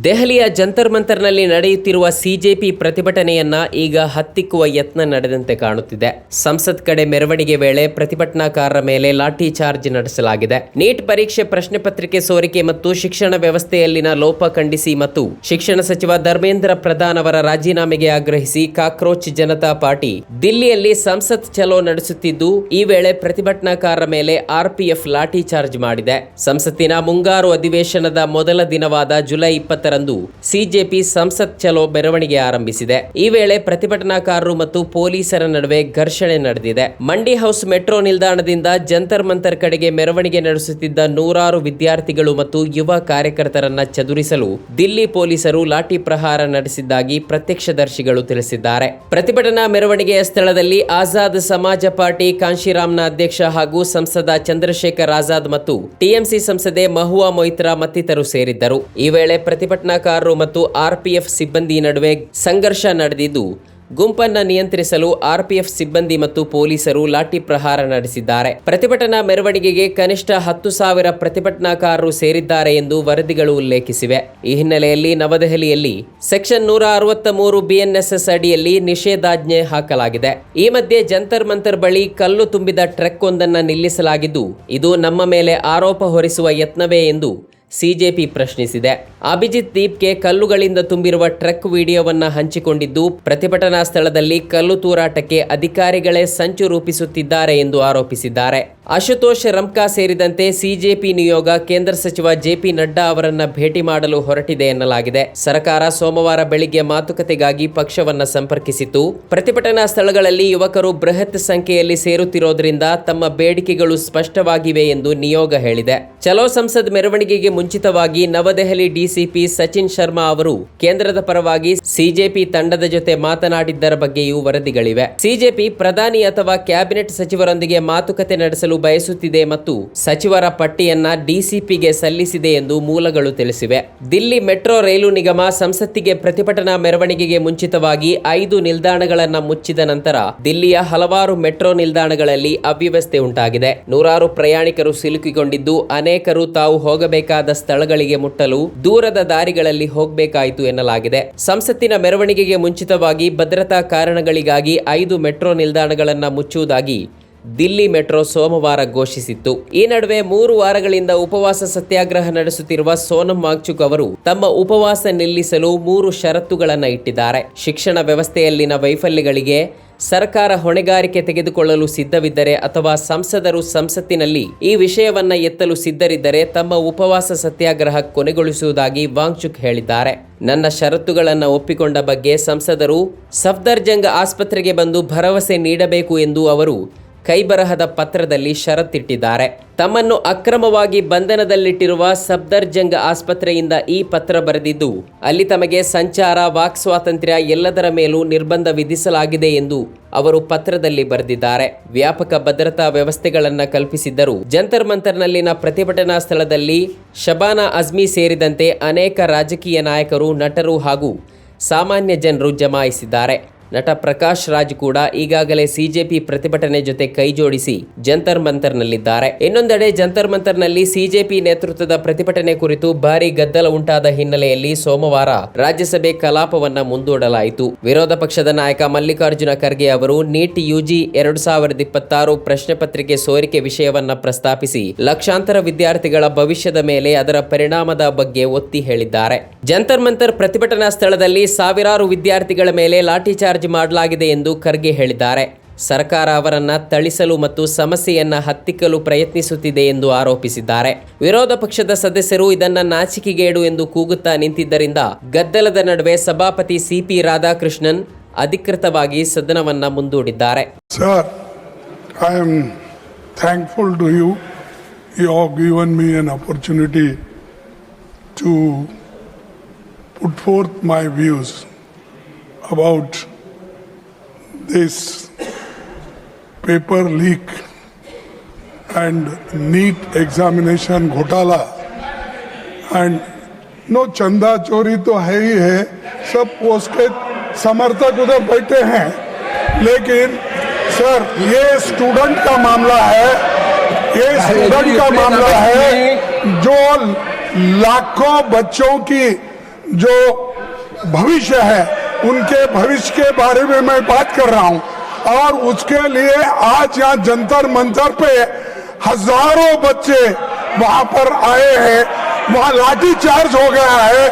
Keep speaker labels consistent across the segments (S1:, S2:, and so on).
S1: ದೆಹಲಿಯ ಜಂತರ್ ಮಂತರ್ನಲ್ಲಿ ನಡೆಯುತ್ತಿರುವ ಸಿಜೆಪಿ ಪ್ರತಿಭಟನೆಯನ್ನ ಈಗ ಹತ್ತಿಕ್ಕುವ ಯತ್ನ ನಡೆದಂತೆ ಕಾಣುತ್ತಿದೆ. ಸಂಸತ್ ಕಡೆ ಮೆರವಣಿಗೆ ವೇಳೆ ಪ್ರತಿಭಟನಾಕಾರರ ಮೇಲೆ ಲಾಠಿ ಚಾರ್ಜ್ ನಡೆಸಲಾಗಿದೆ. ನೀಟ್ ಪರೀಕ್ಷೆ ಪ್ರಶ್ನೆ ಪತ್ರಿಕೆ ಸೋರಿಕೆ ಮತ್ತು ಶಿಕ್ಷಣ ವ್ಯವಸ್ಥೆಯಲ್ಲಿನ ಲೋಪ ಖಂಡಿಸಿ ಮತ್ತು ಶಿಕ್ಷಣ ಸಚಿವ ಧರ್ಮೇಂದ್ರ ಪ್ರಧಾನ್ ಅವರ ರಾಜೀನಾಮೆಗೆ ಆಗ್ರಹಿಸಿ ಕಾಕ್ರೋಚ್ ಜನತಾ ಪಾರ್ಟಿ ದಿಲ್ಲಿಯಲ್ಲಿ ಸಂಸತ್ ಚಲೋ ನಡೆಸುತ್ತಿದ್ದು, ಈ ವೇಳೆ ಪ್ರತಿಭಟನಾಕಾರರ ಮೇಲೆ ಆರ್ಪಿಎಫ್ ಲಾಠಿ ಚಾರ್ಜ್ ಮಾಡಿದೆ. ಸಂಸತ್ತಿನ ಮುಂಗಾರು ಅಧಿವೇಶನದ ಮೊದಲ ದಿನವಾದ ಜುಲೈ 20ರಂದು ಸಿಜೆಪಿ ಸಂಸತ್ ಚಲೋ ಮೆರವಣಿಗೆ ಆರಂಭಿಸಿದೆ. ಈ ವೇಳೆ ಪ್ರತಿಭಟನಾಕಾರರು ಮತ್ತು ಪೊಲೀಸರ ನಡುವೆ ಘರ್ಷಣೆ ನಡೆದಿದೆ. ಮಂಡಿ ಹೌಸ್ ಮೆಟ್ರೋ ನಿಲ್ದಾಣದಿಂದ ಜಂತರ್ ಮಂತರ್ ಕಡೆಗೆ ಮೆರವಣಿಗೆ ನಡೆಸುತ್ತಿದ್ದ ನೂರಾರು ವಿದ್ಯಾರ್ಥಿಗಳು ಮತ್ತು ಯುವ ಕಾರ್ಯಕರ್ತರನ್ನ ಚದುರಿಸಲು ದಿಲ್ಲಿ ಪೊಲೀಸರು ಲಾಠಿ ಪ್ರಹಾರ ನಡೆಸಿದ್ದಾಗಿ ಪ್ರತ್ಯಕ್ಷದರ್ಶಿಗಳು ತಿಳಿಸಿದ್ದಾರೆ. ಪ್ರತಿಭಟನಾ ಮೆರವಣಿಗೆಯ ಸ್ಥಳದಲ್ಲಿ ಆಜಾದ್ ಸಮಾಜ ಪಾರ್ಟಿ ಕಾಂಶಿರಾಮ್ನ ಅಧ್ಯಕ್ಷ ಹಾಗೂ ಸಂಸದ ಚಂದ್ರಶೇಖರ್ ಆಜಾದ್ ಮತ್ತು ಟಿಎಂಸಿ ಸಂಸದೆ ಮಹುವಾ ಮೊಯ್ತ್ರಾ ಮತ್ತಿತರರು ಸೇರಿದ್ದರು. ಈ ವೇಳೆ ಪ್ರತಿಭಟನಾಕಾರರು ಮತ್ತು ಆರ್ಪಿಎಫ್ ಸಿಬ್ಬಂದಿ ನಡುವೆ ಸಂಘರ್ಷ ನಡೆದಿದ್ದು, ಗುಂಪನ್ನು ನಿಯಂತ್ರಿಸಲು ಆರ್ಪಿಎಫ್ ಸಿಬ್ಬಂದಿ ಮತ್ತು ಪೊಲೀಸರು ಲಾಠಿ ಪ್ರಹಾರ ನಡೆಸಿದ್ದಾರೆ. ಪ್ರತಿಭಟನಾ ಮೆರವಣಿಗೆಗೆ ಕನಿಷ್ಠ 10,000 ಪ್ರತಿಭಟನಾಕಾರರು ಸೇರಿದ್ದಾರೆ ಎಂದು ವರದಿಗಳು ಉಲ್ಲೇಖಿಸಿವೆ. ಈ ಹಿನ್ನೆಲೆಯಲ್ಲಿ ನವದೆಹಲಿಯಲ್ಲಿ ಸೆಕ್ಷನ್ 163 BNSS ಅಡಿಯಲ್ಲಿ ನಿಷೇಧಾಜ್ಞೆ ಹಾಕಲಾಗಿದೆ. ಈ ಮಧ್ಯೆ ಜಂತರ್ ಮಂತರ್ ಬಳಿ ಕಲ್ಲು ತುಂಬಿದ ಟ್ರಕ್ ಒಂದನ್ನು ನಿಲ್ಲಿಸಲಾಗಿದ್ದು, ಇದು ನಮ್ಮ ಮೇಲೆ ಆರೋಪ ಹೊರಿಸುವ ಯತ್ನವೇ ಎಂದು ಸಿಜೆಪಿ ಪ್ರಶ್ನಿಸಿದೆ. ಅಭಿಜಿತ್ ದೀಪ್ಗೆ ಕಲ್ಲುಗಳಿಂದ ತುಂಬಿರುವ ಟ್ರಕ್ ವಿಡಿಯೋವನ್ನ ಹಂಚಿಕೊಂಡಿದ್ದು, ಪ್ರತಿಭಟನಾ ಸ್ಥಳದಲ್ಲಿ ಕಲ್ಲು ತೂರಾಟಕ್ಕೆ ಅಧಿಕಾರಿಗಳೇ ಸಂಚು ರೂಪಿಸುತ್ತಿದ್ದಾರೆ ಎಂದು ಆರೋಪಿಸಿದ್ದಾರೆ. ಆಶುತೋಷ್ ರಮ್ಕಾ ಸೇರಿದಂತೆ ಸಿಜೆಪಿ ನಿಯೋಗ ಕೇಂದ್ರ ಸಚಿವ ಜೆಪಿ ನಡ್ಡಾ ಅವರನ್ನ ಭೇಟಿ ಮಾಡಲು ಹೊರಟಿದೆ ಎನ್ನಲಾಗಿದೆ. ಸರ್ಕಾರ ಸೋಮವಾರ ಬೆಳಿಗ್ಗೆ ಮಾತುಕತೆಗಾಗಿ ಪಕ್ಷವನ್ನ ಸಂಪರ್ಕಿಸಿತ್ತು. ಪ್ರತಿಭಟನಾ ಸ್ಥಳಗಳಲ್ಲಿ ಯುವಕರು ಬೃಹತ್ ಸಂಖ್ಯೆಯಲ್ಲಿ ಸೇರುತ್ತಿರೋದ್ರಿಂದ ತಮ್ಮ ಬೇಡಿಕೆಗಳು ಸ್ಪಷ್ಟವಾಗಿವೆ ಎಂದು ನಿಯೋಗ ಹೇಳಿದೆ. ಚಲೋ ಸಂಸದ್ ಮೆರವಣಿಗೆಗೆ ಮುಂಚಿತವಾಗಿ ನವದೆಹಲಿ ಡಿಸಿಪಿ ಸಚಿನ್ ಶರ್ಮಾ ಅವರು ಕೇಂದ್ರದ ಪರವಾಗಿ ಸಿಜೆಪಿ ತಂಡದ ಜೊತೆ ಮಾತನಾಡಿದ್ದರ ಬಗ್ಗೆಯೂ ವರದಿಗಳಿವೆ. ಸಿಜೆಪಿ ಪ್ರಧಾನಿ ಅಥವಾ ಕ್ಯಾಬಿನೆಟ್ ಸಚಿವರೊಂದಿಗೆ ಮಾತುಕತೆ ನಡೆಸಲು ಬಯಸುತ್ತಿದೆ ಮತ್ತು ಸಚಿವರ ಪಟ್ಟಿಯನ್ನ ಡಿಸಿಪಿಗೆ ಸಲ್ಲಿಸಿದೆ ಎಂದು ಮೂಲಗಳು ತಿಳಿಸಿವೆ. ದಿಲ್ಲಿ ಮೆಟ್ರೋ ರೈಲು ನಿಗಮ ಸಂಸತ್ತಿಗೆ ಪ್ರತಿಭಟನಾ ಮೆರವಣಿಗೆಗೆ ಮುಂಚಿತವಾಗಿ 5 ನಿಲ್ದಾಣಗಳನ್ನು ಮುಚ್ಚಿದ ನಂತರ ದಿಲ್ಲಿಯ ಹಲವಾರು ಮೆಟ್ರೋ ನಿಲ್ದಾಣಗಳಲ್ಲಿ ಅವ್ಯವಸ್ಥೆ ಉಂಟಾಗಿದೆ. ನೂರಾರು ಪ್ರಯಾಣಿಕರು ಸಿಲುಕಿಕೊಂಡಿದ್ದು, ಅನೇಕರು ತಾವು ಹೋಗಬೇಕಾದ ಸ್ಥಳಗಳಿಗೆ ಮುಟ್ಟಲು ದೂರದ ದಾರಿಗಳಲ್ಲಿ ಹೋಗಬೇಕಾಯಿತು ಎನ್ನಲಾಗಿದೆ. ಸಂಸತ್ತಿನ ಮೆರವಣಿಗೆಗೆ ಮುಂಚಿತವಾಗಿ ಭದ್ರತಾ ಕಾರಣಗಳಿಗಾಗಿ 5 ಮೆಟ್ರೋ ನಿಲ್ದಾಣಗಳನ್ನು ಮುಚ್ಚುವುದಾಗಿ ದಿಲ್ಲಿ ಮೆಟ್ರೋ ಸೋಮವಾರ ಘೋಷಿಸಿತ್ತು. ಈ ನಡುವೆ 3 ವಾರಗಳಿಂದ ಉಪವಾಸ ಸತ್ಯಾಗ್ರಹ ನಡೆಸುತ್ತಿರುವ ಸೋನಂ ವಾಂಗ್ಚುಕ್ ಅವರು ತಮ್ಮ ಉಪವಾಸ ನಿಲ್ಲಿಸಲು 3 ಷರತ್ತುಗಳನ್ನು ಇಟ್ಟಿದ್ದಾರೆ. ಶಿಕ್ಷಣ ವ್ಯವಸ್ಥೆಯಲ್ಲಿನ ವೈಫಲ್ಯಗಳಿಗೆ ಸರ್ಕಾರ ಹೊಣೆಗಾರಿಕೆ ತೆಗೆದುಕೊಳ್ಳಲು ಸಿದ್ಧವಿದ್ದರೆ ಅಥವಾ ಸಂಸದರು ಸಂಸತ್ತಿನಲ್ಲಿ ಈ ವಿಷಯವನ್ನ ಎತ್ತಲು ಸಿದ್ಧರಿದ್ದರೆ ತಮ್ಮ ಉಪವಾಸ ಸತ್ಯಾಗ್ರಹ ಕೊನೆಗೊಳಿಸುವುದಾಗಿ ವಾಂಗ್ಚುಕ್ ಹೇಳಿದ್ದಾರೆ. ನನ್ನ ಷರತ್ತುಗಳನ್ನು ಒಪ್ಪಿಕೊಂಡ ಬಗ್ಗೆ ಸಂಸದರು ಸಫ್ದರ್ಜಂಗ್ ಆಸ್ಪತ್ರೆಗೆ ಬಂದು ಭರವಸೆ ನೀಡಬೇಕು ಎಂದು ಅವರು ಕೈಬರಹದ ಪತ್ರದಲ್ಲಿ ಷರತ್ತಿಟ್ಟಿದ್ದಾರೆ. ತಮ್ಮನ್ನು ಅಕ್ರಮವಾಗಿ ಬಂಧನದಲ್ಲಿಟ್ಟಿರುವ ಸಫ್ದರ್ಜಂಗ್ ಆಸ್ಪತ್ರೆಯಿಂದ ಈ ಪತ್ರ ಬರೆದಿದ್ದು, ಅಲ್ಲಿ ತಮಗೆ ಸಂಚಾರ, ವಾಕ್ ಸ್ವಾತಂತ್ರ್ಯ ಎಲ್ಲದರ ಮೇಲೂ ನಿರ್ಬಂಧ ವಿಧಿಸಲಾಗಿದೆ ಎಂದು ಅವರು ಪತ್ರದಲ್ಲಿ ಬರೆದಿದ್ದಾರೆ. ವ್ಯಾಪಕ ಭದ್ರತಾ ವ್ಯವಸ್ಥೆಗಳನ್ನು ಕಲ್ಪಿಸಿದ್ದರೂ ಜಂತರ್ ಮಂತರ್ನಲ್ಲಿನ ಪ್ರತಿಭಟನಾ ಸ್ಥಳದಲ್ಲಿ ಶಬಾನಾ ಅಜ್ಮಿ ಸೇರಿದಂತೆ ಅನೇಕ ರಾಜಕೀಯ ನಾಯಕರು, ನಟರು ಹಾಗೂ ಸಾಮಾನ್ಯ ಜನರು ಜಮಾಯಿಸಿದ್ದಾರೆ. ನಟ ಪ್ರಕಾಶ್ ರಾಜ್ ಕೂಡ ಈಗಾಗಲೇ ಸಿಜೆಪಿ ಪ್ರತಿಭಟನೆ ಜೊತೆ ಕೈಜೋಡಿಸಿ ಜಂತರ್ ಮಂತರ್ನಲ್ಲಿದ್ದಾರೆ. ಇನ್ನೊಂದೆಡೆ ಜಂತರ್ ಮಂತರ್ನಲ್ಲಿ ಸಿಜೆಪಿ ನೇತೃತ್ವದ ಪ್ರತಿಭಟನೆ ಕುರಿತು ಭಾರೀ ಗದ್ದಲ ಉಂಟಾದ ಹಿನ್ನೆಲೆಯಲ್ಲಿ ಸೋಮವಾರ ರಾಜ್ಯಸಭೆ ಕಲಾಪವನ್ನ ಮುಂದೂಡಲಾಯಿತು. ವಿರೋಧ ಪಕ್ಷದ ನಾಯಕ ಮಲ್ಲಿಕಾರ್ಜುನ ಖರ್ಗೆ ಅವರು ನೀಟ್ ಯುಜಿ 2026 ಪ್ರಶ್ನೆ ಪತ್ರಿಕೆ ಸೋರಿಕೆ ವಿಷಯವನ್ನ ಪ್ರಸ್ತಾಪಿಸಿ ಲಕ್ಷಾಂತರ ವಿದ್ಯಾರ್ಥಿಗಳ ಭವಿಷ್ಯದ ಮೇಲೆ ಅದರ ಪರಿಣಾಮದ ಬಗ್ಗೆ ಒತ್ತಿ ಹೇಳಿದ್ದಾರೆ. ಜಂತರ್ ಮಂತರ್ ಪ್ರತಿಭಟನಾ ಸ್ಥಳದಲ್ಲಿ ಸಾವಿರಾರು ವಿದ್ಯಾರ್ಥಿಗಳ ಮೇಲೆ ಲಾಠಿ ಚಾರ್ಜ್ ಮಾಡಲಾಗಿದೆ ಎಂದು ಖರ್ಗೆ ಹೇಳಿದ್ದಾರೆ. ಸರ್ಕಾರ ಅವರನ್ನ ಥಳಿಸಲು ಮತ್ತು ಸಮಸ್ಯೆಯನ್ನ ಹತ್ತಿಕ್ಕಲು ಪ್ರಯತ್ನಿಸುತ್ತಿದೆ ಎಂದು ಆರೋಪಿಸಿದ್ದಾರೆ. ವಿರೋಧ ಪಕ್ಷದ ಸದಸ್ಯರು ಇದನ್ನ ನಾಚಿಕೆಗೇಡು ಎಂದು ಕೂಗುತ್ತಾ ನಿಂತಿದ್ದರಿಂದ ಗದ್ದಲದ ನಡುವೆ ಸಭಾಪತಿ ಸಿಪಿ ರಾಧಾಕೃಷ್ಣನ್ ಅಧಿಕೃತವಾಗಿ ಸದನವನ್ನ ಮುಂದೂಡಿದ್ದಾರೆ.
S2: Sir, I am thankful to you. You have given me an opportunity to put forth my views about this paper leak and NEET examination घोटाला and नो चंदा चोरी तो है ही है, सब उसके समर्थक उधर बैठे हैं, लेकिन सर ये स्टूडेंट का मामला है, ये स्टूडेंट का मामला है जो लाखों बच्चों की जो भविष्य है उनके भविष्य के बारे में मैं बात कर रहा हूं और उसके लिए आज यहाँ जंतर मंतर पे हजारों बच्चे वहां पर आए हैं, वहां लाठी चार्ज हो गया है,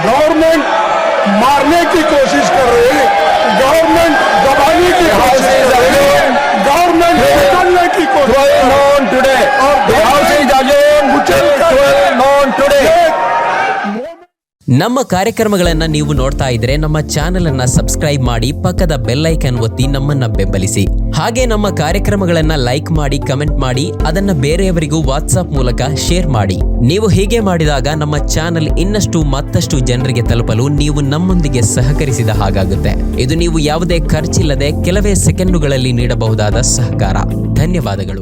S2: गवर्नमेंट मारने की कोशिश कर रही है, गवर्नमेंट दबाने की कोशिश कर रही है, गवर्नमेंट निकलने की कोशिश
S1: ನಮ್ಮ ಕಾರ್ಯಕ್ರಮಗಳನ್ನು ನೀವು ನೋಡ್ತಾ ಇದ್ರೆ ನಮ್ಮ ಚಾನೆಲ್ ಅನ್ನ ಸಬ್ಸ್ಕ್ರೈಬ್ ಮಾಡಿ, ಪಕ್ಕದ ಬೆಲ್ ಐಕಾನ್ ಒತ್ತಿ ನಮ್ಮನ್ನ ಬೆಂಬಲಿಸಿ. ಹಾಗೆ ನಮ್ಮ ಕಾರ್ಯಕ್ರಮಗಳನ್ನ ಲೈಕ್ ಮಾಡಿ, ಕಮೆಂಟ್ ಮಾಡಿ, ಅದನ್ನ ಬೇರೆಯವರಿಗೂ ವಾಟ್ಸ್ಆಪ್ ಮೂಲಕ ಶೇರ್ ಮಾಡಿ. ನೀವು ಹೀಗೆ ಮಾಡಿದಾಗ ನಮ್ಮ ಚಾನೆಲ್ ಇನ್ನಷ್ಟು ಮತ್ತಷ್ಟು ಜನರಿಗೆ ತಲುಪಲು ನೀವು ನಮ್ಮೊಂದಿಗೆ ಸಹಕರಿಸಿದ ಹಾಗಾಗುತ್ತೆ. ಇದು ನೀವು ಯಾವುದೇ ಖರ್ಚಿಲ್ಲದೆ ಕೆಲವೇ ಸೆಕೆಂಡುಗಳಲ್ಲಿ ನೀಡಬಹುದಾದ ಸಹಕಾರ. ಧನ್ಯವಾದಗಳು.